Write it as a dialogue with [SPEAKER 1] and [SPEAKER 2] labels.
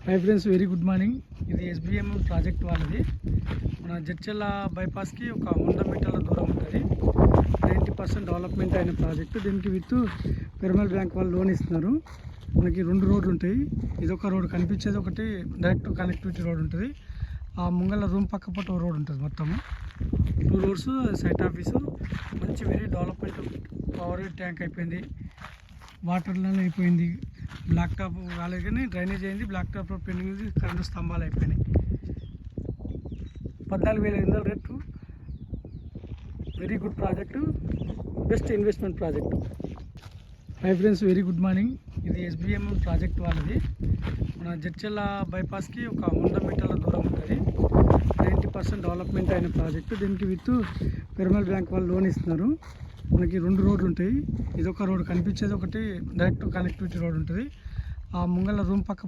[SPEAKER 1] Hi friends, very good morning. ఇది SBM project వాళ్ళది. మన జడ్చర్ల బైపాస్కి ఒక 100 మీటర్ల దూరం ఉంటుంది. 90% డెవలప్మెంట్ అయిన ప్రాజెక్టు. దీనికి విత్ పెరుమల్ బ్యాంక్ వాళ్ళు లోన్ ఇస్తున్నారు. మనకి 2 రోడ్లు ఉంటాయి. ఇదొక రోడ్ కనిపించేది, ఒకటి డైరెక్ట్ కనెక్టివిటీ రోడ్ ఉంటుంది. ఆ ముంగల రూమ్ పక్క రోడ్ ఉంటుంది. మొత్తము 2 రోడ్స్, సైట్ ఆఫీసు. మంచి వెరీ డెవలప్మెంట్. పవర్ ట్యాంక్ అయిపోయింది, వాటర్లో అయిపోయింది, బ్లాక్ టాప్ కాలేదు కానీ డ్రైనేజ్ అయింది, బ్లాక్ టాప్ పెండింగ్ ఉంది, కరెంటు స్తంభాలు అయిపోయినాయి. 14,500 rate. Very good project, best investment project. Hi friends, very good morning. ఇది ఎస్బిఎం ప్రాజెక్ట్ వాళ్ళది. మన జడ్చర్ల బైపాస్కి ఒక 100 మీటర్ల దూరం ఉంటుంది. 90% డెవలప్మెంట్ అయిన ప్రాజెక్టు. దీనికి విత్ పెరుమల్ బ్యాంక్ వాళ్ళు లోన్ ఇస్తున్నారు. మనకి 2 రోడ్లు ఉంటాయి. ఇదొక రోడ్ కనిపించేది, ఒకటి డైరెక్ట్ కనెక్టివిటీ రోడ్ ఉంటుంది. ఆ ముంగల రూమ్ పక్క